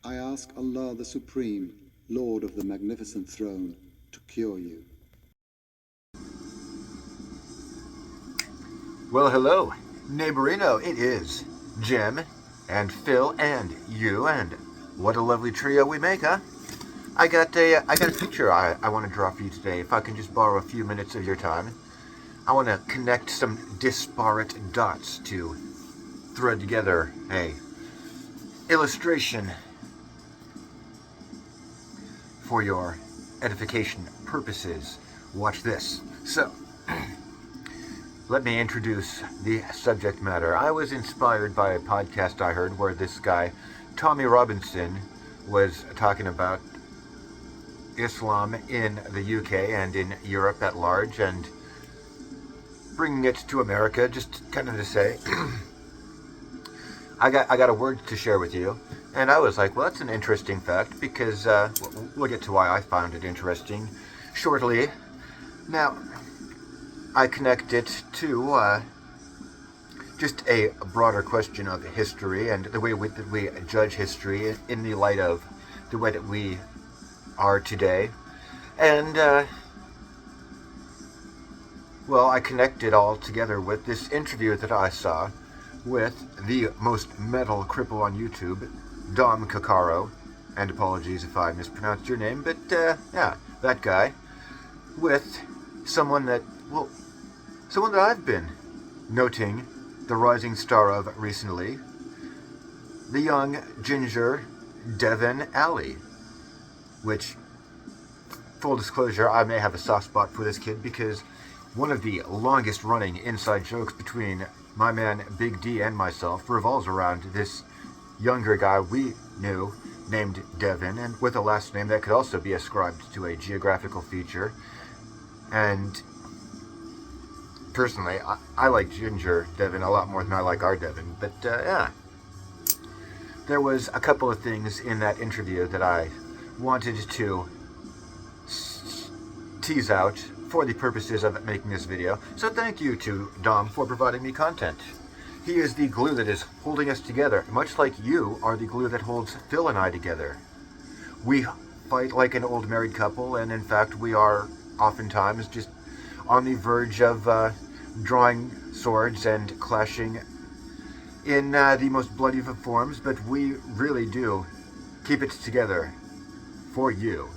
I ask Allah the Supreme, Lord of the Magnificent Throne, to cure you. Well, hello, neighborino. It is Jim and Phil and you, and what a lovely trio we make, huh? I got a picture I want to draw for you today. If I can just borrow a few minutes of your time, I want to connect some disparate dots to thread together a illustration for your edification purposes. Watch this. So, let me introduce the subject matter. I was inspired by a podcast I heard where this guy, Tommy Robinson, was talking about Islam in the UK and in Europe at large, and bringing it to America, just kind of to say, I got a word to share with you. And I was like, well, that's an interesting fact, because we'll get to why I found it interesting shortly. Now, I connect it to just a broader question of history and the way that we judge history in the light of the way that we are today. And, well, I connect it all together with this interview that I saw with the most metal cripple on YouTube, Dom Cacaro, and apologies if I mispronounced your name, but yeah, that guy, with someone that I've been noting the rising star of recently, the young ginger Devin Alley, which, full disclosure, I may have a soft spot for this kid because one of the longest running inside jokes between my man Big D and myself revolves around this younger guy we knew named Devin, and with a last name that could also be ascribed to a geographical feature. And personally, I like Ginger Devin a lot more than I like our Devin, but yeah. There was a couple of things in that interview that I wanted to tease out for the purposes of making this video, so thank you to Dom for providing me content. He is the glue that is holding us together, much like you are the glue that holds Phil and I together. We fight like an old married couple, and in fact we are oftentimes just on the verge of drawing swords and clashing in the most bloody of forms, but we really do keep it together for you,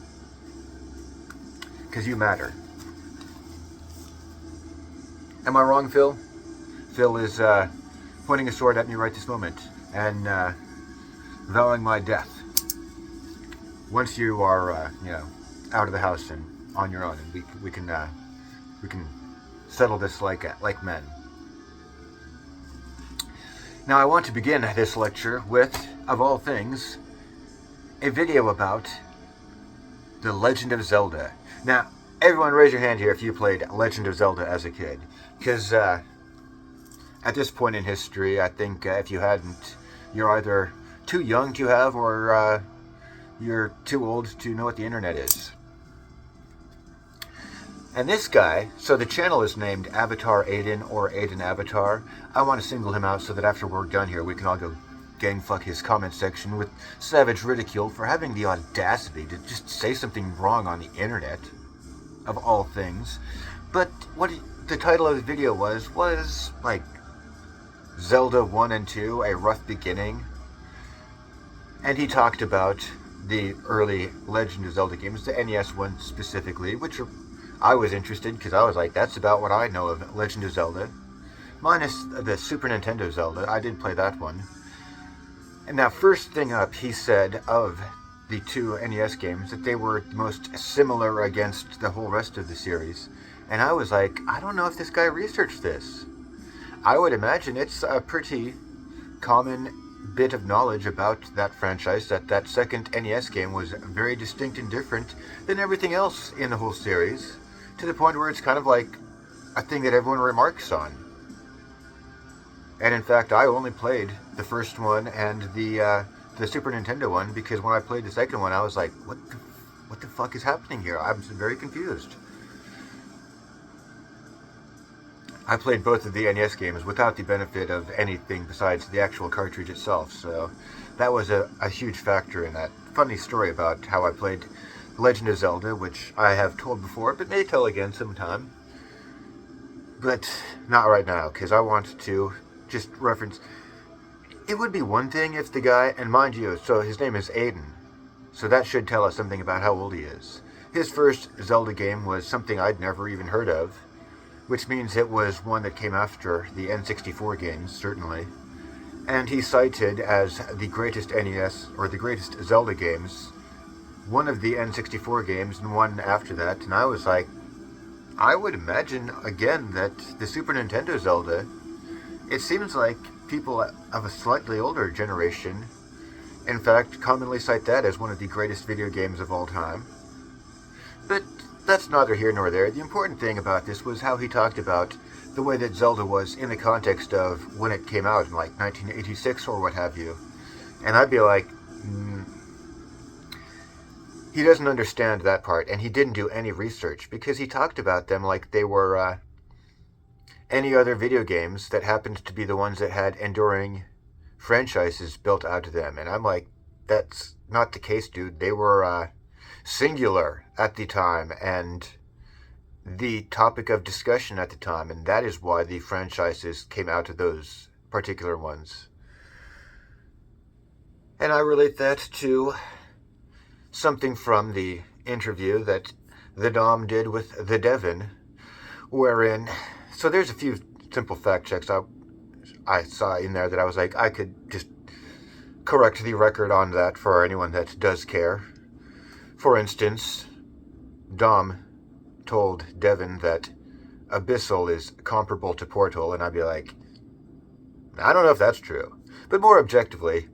because you matter. Am I wrong, Phil? Phil is pointing a sword at me right this moment and vowing my death once you are, out of the house and on your own, and we can settle this like men. Now, I want to begin this lecture with, of all things, a video about The Legend of Zelda. Now, everyone raise your hand here if you played Legend of Zelda as a kid, because at this point in history, I think if you hadn't, you're either too young to have, or you're too old to know what the internet is. And this guy, so the channel is named Avatar Aiden, or Aiden Avatar. I want to single him out so that after we're done here, we can all go gang fuck his comment section with savage ridicule for having the audacity to just say something wrong on the internet, of all things. But what the title of the video was like Zelda 1 and 2, A Rough Beginning. And he talked about the early Legend of Zelda games, the NES one specifically, which I was interested because I was like, that's about what I know of Legend of Zelda. Minus the Super Nintendo Zelda, I did play that one. And now, first thing up, he said of the two NES games that they were most similar against the whole rest of the series. And I was like, I don't know if this guy researched this. I would imagine it's a pretty common bit of knowledge about that franchise, that second NES game was very distinct and different than everything else in the whole series, to the point where it's kind of like a thing that everyone remarks on. And in fact, I only played the first one and the Super Nintendo one, because when I played the second one, I was like, what the fuck is happening here? I'm very confused. I played both of the NES games without the benefit of anything besides the actual cartridge itself, so that was a huge factor in that. Funny story about how I played Legend of Zelda, which I have told before, but may tell again sometime. But not right now, because I want to just reference... It would be one thing if the guy, and mind you, so his name is Aiden, so that should tell us something about how old he is. His first Zelda game was something I'd never even heard of, which means it was one that came after the N64 games, certainly. And he cited as the greatest NES, or the greatest Zelda games, one of the N64 games and one after that, and I was like, I would imagine, again, that the Super Nintendo Zelda, it seems like people of a slightly older generation, in fact, commonly cite that as one of the greatest video games of all time. But that's neither here nor there. The important thing about this was how he talked about the way that Zelda was in the context of when it came out in like 1986 or what have you. And I'd be like, he doesn't understand that part, and he didn't do any research, because he talked about them like they were any other video games that happened to be the ones that had enduring franchises built out of them. And I'm like, that's not the case, dude. They were singular at the time, and the topic of discussion at the time, and that is why the franchises came out of those particular ones. And I relate that to something from the interview that the Dom did with the Devin, wherein, so there's a few simple fact checks I saw in there that I was like, I could just correct the record on that for anyone that does care. For instance, Dom told Devin that Abyssal is comparable to Portal, and I'd be like, I don't know if that's true. But more objectively,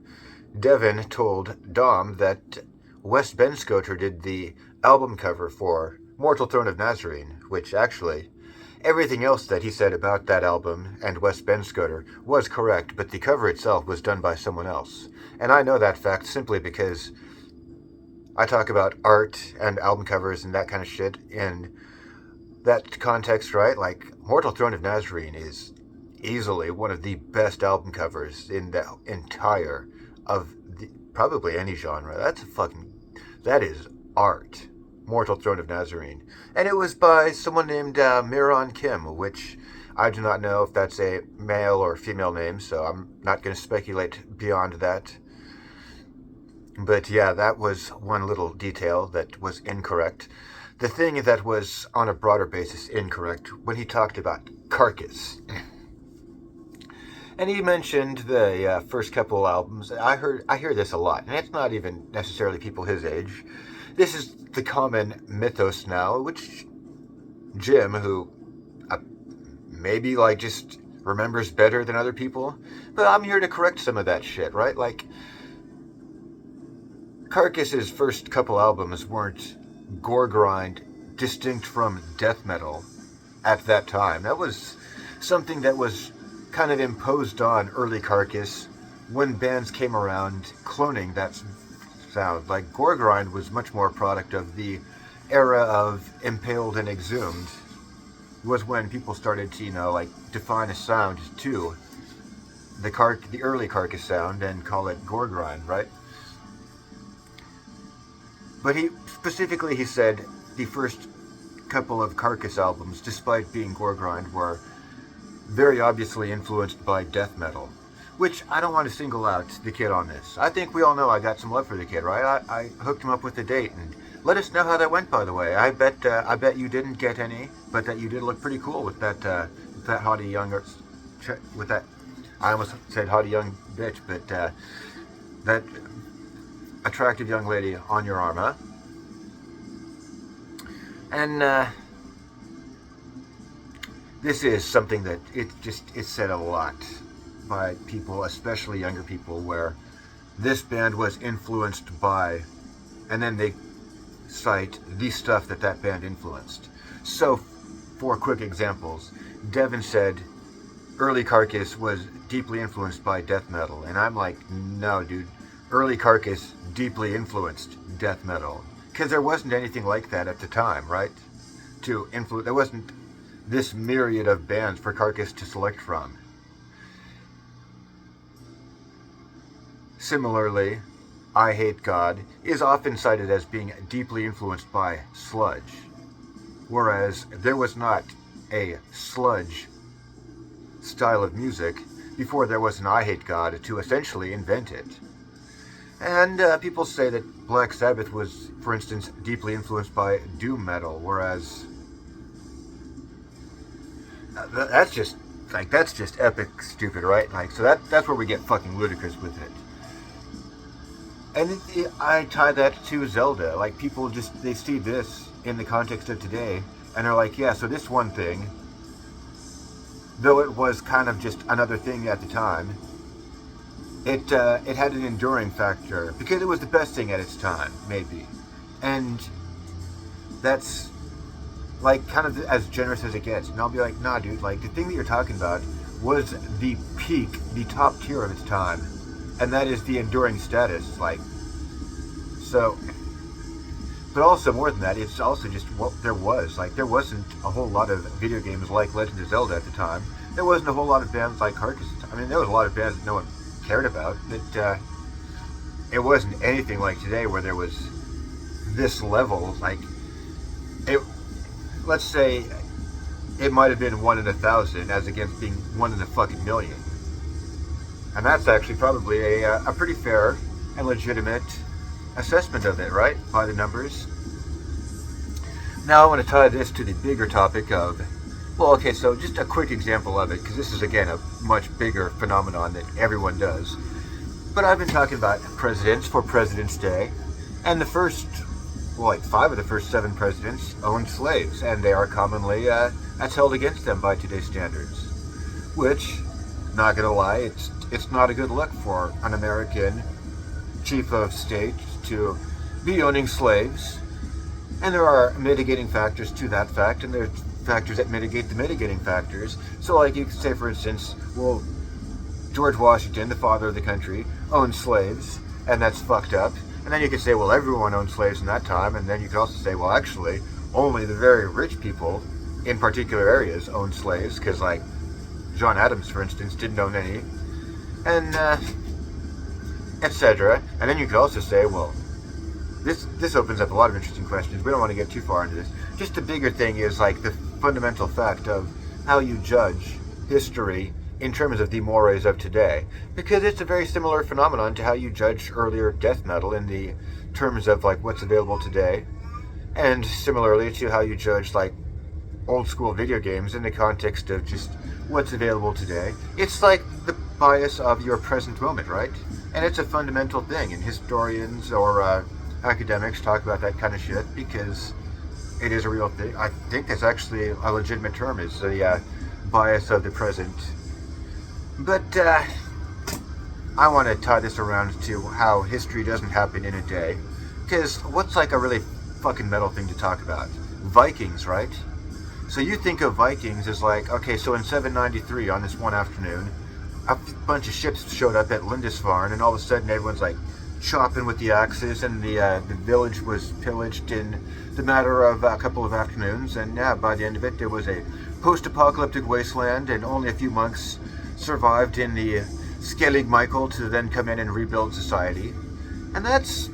Devin told Dom that Wes Benscoter did the album cover for Mortal Throne of Nazarene, which actually, everything else that he said about that album and Wes Benscoter was correct, but the cover itself was done by someone else. And I know that fact simply because I talk about art and album covers and that kind of shit in that context, right? Like, Mortal Throne of Nazarene is easily one of the best album covers in the entire of probably any genre. That is art. Mortal Throne of Nazarene. And it was by someone named Miron Kim, which I do not know if that's a male or female name, so I'm not going to speculate beyond that. But yeah, that was one little detail that was incorrect. The thing that was on a broader basis incorrect when he talked about Carcass. And he mentioned the first couple albums. I hear this a lot, and it's not even necessarily people his age. This is the common mythos now, which Jim, who maybe like just remembers better than other people, but I'm here to correct some of that shit, right? Like, Carcass's first couple albums weren't gore grind distinct from death metal at that time. That was something that was kind of imposed on early Carcass when bands came around cloning that sound. Like, gore grind was much more a product of the era of Impaled and Exhumed, was when people started to, like, define a sound to the early Carcass sound and call it gore grind, right? But he said the first couple of Carcass albums, despite being gore grind, were very obviously influenced by death metal, which I don't want to single out the kid on this. I think we all know I got some love for the kid, right? I hooked him up with a date, and let us know how that went, by the way. I bet you didn't get any, but that you did look pretty cool with that haughty young, with that, I almost said haughty young bitch, but that attractive young lady on your arm, huh? And this is something that it's said a lot by people, especially younger people, where this band was influenced by, and then they cite the stuff that band influenced. So, for quick examples, Devin said early Carcass was deeply influenced by death metal, and I'm like, no, dude, early Carcass deeply influenced death metal, because there wasn't anything like that at the time, right? There wasn't this myriad of bands for Carcass to select from. Similarly, I Hate God is often cited as being deeply influenced by sludge, whereas there was not a sludge style of music before there was an I Hate God to essentially invent it. And people say that Black Sabbath was, for instance, deeply influenced by doom metal, whereas that's just epic stupid, right? Like, so that's where we get fucking ludicrous with it. And I tie that to Zelda. Like, people they see this in the context of today, and they're like, yeah, so this one thing, though it was kind of just another thing at the time, it had an enduring factor because it was the best thing at its time, maybe. And that's like kind of as generous as it gets. And I'll be like, nah, dude, like the thing that you're talking about was the peak, the top tier of its time, and that is the enduring status. Like, so, but also more than that, it's also just what there was. Like, there wasn't a whole lot of video games like Legend of Zelda at the time. There wasn't a whole lot of bands like Carcass. I mean, there was a lot of bands that no one cared about, but it wasn't anything like today where there was this level. Like, it, let's say it might have been 1 in 1,000 as against being 1 in a fucking million. And that's actually probably a pretty fair and legitimate assessment of it, right? By the numbers. Now I want to tie this to the bigger topic of, well, okay, so just a quick example of it, because this is, again, a much bigger phenomenon that everyone does. But I've been talking about presidents for President's Day, and the first, well, like 5 of the first 7 presidents owned slaves, and they are commonly, that's held against them by today's standards. Which, not gonna lie, it's not a good look for an American chief of state to be owning slaves. And there are mitigating factors to that fact, and there's factors that mitigate the mitigating factors. So, like, you could say, for instance, well, George Washington, the father of the country, owned slaves, and that's fucked up. And then you could say, well, everyone owned slaves in that time, and then you could also say, well, actually, only the very rich people in particular areas owned slaves, because, like, John Adams, for instance, didn't own any, and etc. And then you could also say, well, this opens up a lot of interesting questions. We don't want to get too far into this. Just the bigger thing is, like, the fundamental fact of how you judge history in terms of the mores of today, because it's a very similar phenomenon to how you judge earlier death metal in the terms of, like, what's available today, and similarly to how you judge, like, old school video games in the context of just what's available today. It's like the bias of your present moment, right? And it's a fundamental thing, and historians or academics talk about that kind of shit because it is a real thing. I think that's actually a legitimate term, is the bias of the present. But I want to tie this around to how history doesn't happen in a day, because what's like a really fucking metal thing to talk about? Vikings, right? So you think of Vikings as like, okay, so in 793 on this one afternoon, a bunch of ships showed up at Lindisfarne, and all of a sudden everyone's like chopping with the axes, and the village was pillaged in the matter of a couple of afternoons, and yeah, by the end of it there was a post-apocalyptic wasteland, and only a few monks survived in the Skellig Michael to then come in and rebuild society. And that's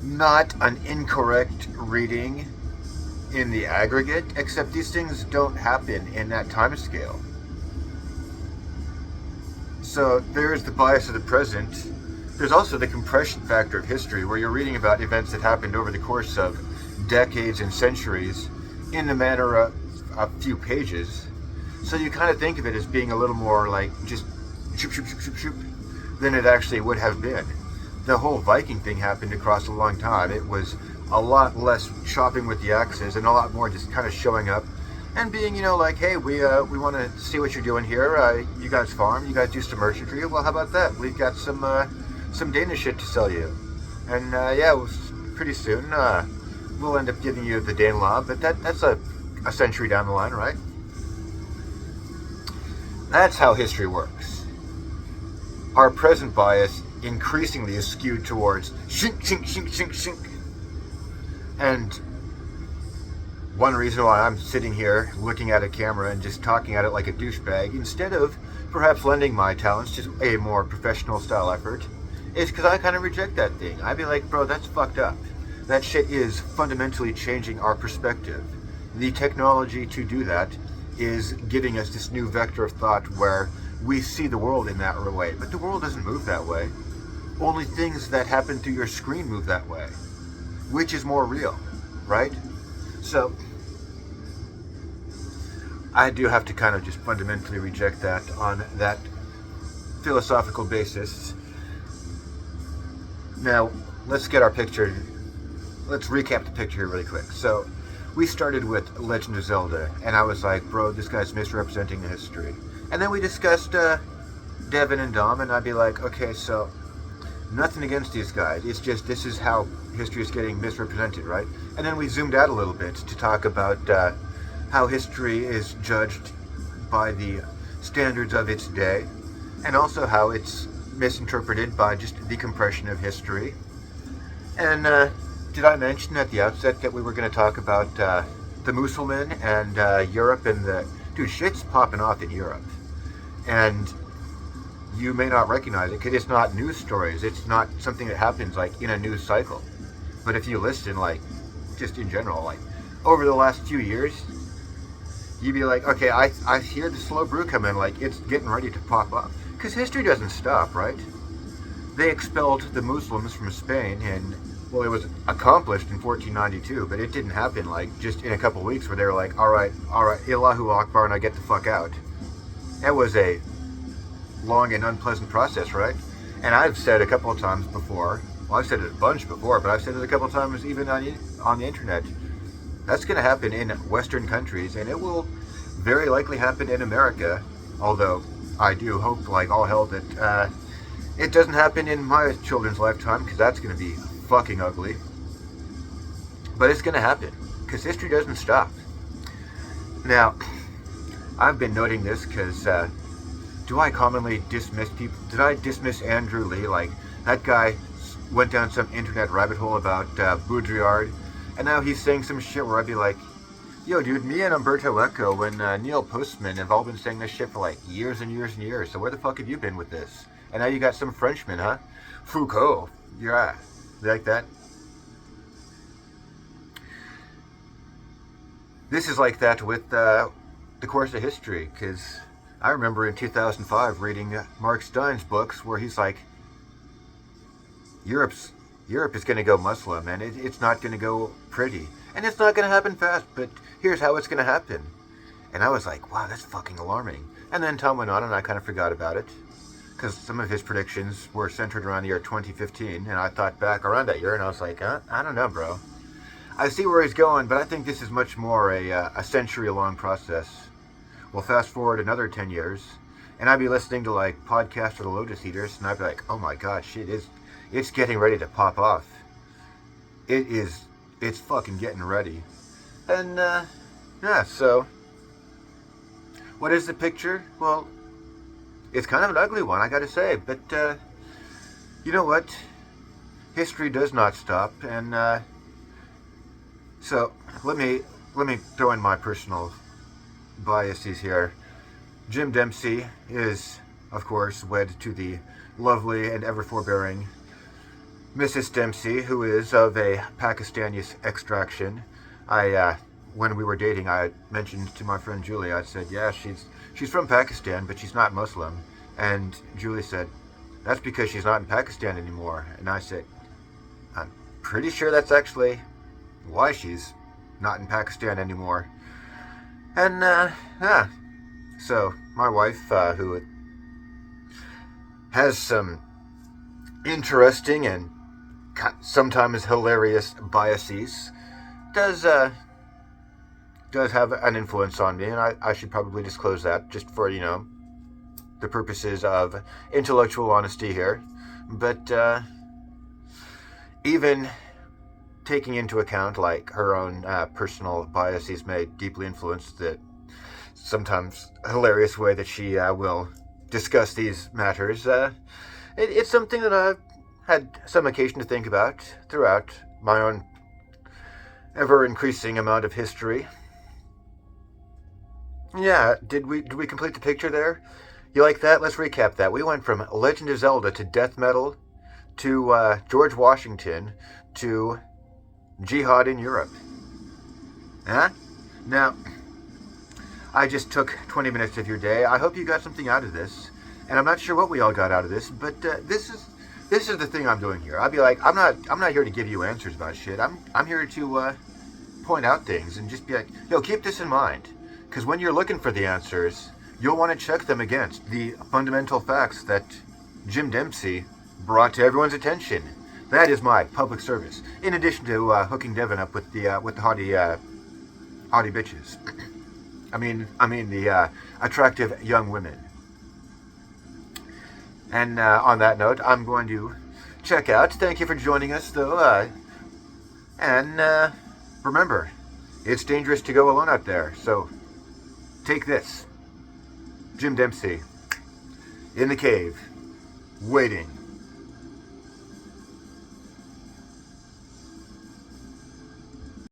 not an incorrect reading in the aggregate, except these things don't happen in that time scale. So there's the bias of the present. There's also the compression factor of history, where you're reading about events that happened over the course of decades and centuries in the manner of a few pages. So you kind of think of it as being a little more like just shoop, shoop, shoop, shoop, shoop than it actually would have been. The whole Viking thing happened across a long time. It was a lot less chopping with the axes and a lot more just kind of showing up and being, you know, like, hey, we want to see what you're doing here. You guys farm, you guys do some merchantry. Well, how about that? We've got some Danish shit to sell you. And yeah, pretty soon we'll end up giving you the Danelaw, but that's a century down the line, right? That's how history works. Our present bias increasingly is skewed towards shink, shink, shink, shink, shink. And one reason why I'm sitting here looking at a camera and just talking at it like a douchebag, instead of perhaps lending my talents to a more professional style effort, is because I kind of reject that thing. I'd be like, bro, that's fucked up. That shit is fundamentally changing our perspective. The technology to do that is giving us this new vector of thought where we see the world in that way. But the world doesn't move that way. Only things that happen through your screen move that way. Which is more real, right? So, I do have to kind of just fundamentally reject that on that philosophical basis. Now, let's get our picture. Let's recap the picture here really quick. So, we started with Legend of Zelda, and I was like, bro, this guy's misrepresenting the history. And then we discussed Devin and Dom, and I'd be like, okay, so nothing against these guys. It's just this is how history is getting misrepresented, right? And then we zoomed out a little bit to talk about how history is judged by the standards of its day, and also how it's misinterpreted by just the compression of history. And did I mention at the outset that we were going to talk about the Musselmen and Europe and the... Dude, shit's popping off in Europe. And you may not recognize it because it's not news stories. It's not something that happens like in a news cycle. But if you listen, like, just in general, like, over the last few years, you'd be like, okay, I hear the slow brew come in, like, it's getting ready to pop up. Because history doesn't stop, right? They expelled the Muslims from Spain, and, well, it was accomplished in 1492, but it didn't happen, like, just in a couple weeks where they were like, all right, Allahu Akbar, now get the fuck out. That was a long and unpleasant process, right? And I've said a couple of times before, well, I've said it a bunch before, but I've said it a couple of times even on the internet. That's going to happen in Western countries, and it will very likely happen in America, although I do hope, like all hell, that it doesn't happen in my children's lifetime, because that's going to be fucking ugly. But it's going to happen, because history doesn't stop. Now, I've been noting this because do I commonly dismiss people? Did I dismiss Andrew Lee? Like, that guy went down some internet rabbit hole about Baudrillard, and now he's saying some shit where I'd be like, yo, dude, me and Umberto Eco and Neil Postman have all been saying this shit for like years and years and years, so where the fuck have you been with this? And now you got some Frenchman, huh? Foucault. Yeah. You like that? This is like that with the course of history, because I remember in 2005 reading Mark Stein's books where he's like, Europe is going to go Muslim, and it's not going to go pretty. And it's not going to happen fast, but here's how it's going to happen. And I was like, wow, that's fucking alarming. And then Tom went on, and I kind of forgot about it, because some of his predictions were centered around the year 2015, and I thought back around that year, and I was like, I don't know, bro. I see where he's going, but I think this is much more a century-long process. We'll fast forward another 10 years, and I'd be listening to, like, podcasts of the Lotus Eaters, and I'd be like, oh my god, shit, it's getting ready to pop off. It's fucking getting ready. And, yeah, so, what is the picture? Well, it's kind of an ugly one, I gotta say, but, you know what? History does not stop, and, so, let me throw in my personal biases here. Jim Dempsey is, of course, wed to the lovely and ever forbearing Mrs. Dempsey, who is of a Pakistani extraction. When we were dating, I mentioned to my friend Julie, I said, yeah, she's from Pakistan, but she's not Muslim. And Julie said, that's because she's not in Pakistan anymore. And I said, I'm pretty sure that's actually why she's not in Pakistan anymore. And, yeah. So, my wife, who has some interesting and sometimes hilarious biases, does have an influence on me, and I should probably disclose that just for, you know, the purposes of intellectual honesty here. But even taking into account, like, her own personal biases may deeply influence the sometimes hilarious way that she will discuss these matters, it's something that I've had some occasion to think about throughout my own ever-increasing amount of history. Yeah, did we complete the picture there? You like that? Let's recap that. We went from Legend of Zelda to death metal to George Washington to jihad in Europe. Huh? Now, I just took 20 minutes of your day. I hope you got something out of this. And I'm not sure what we all got out of this, but this is the thing I'm doing here. I'll be like, I'm not here to give you answers about shit. I'm here to point out things and just be like, yo, keep this in mind. Because when you're looking for the answers, you'll want to check them against the fundamental facts that Jim Dempsey brought to everyone's attention. That is my public service. In addition to hooking Devin up with the haughty bitches. I mean the attractive young women. And on that note, I'm going to check out. Thank you for joining us, though. And remember, it's dangerous to go alone out there. So take this. Jim Dempsey in the cave, waiting.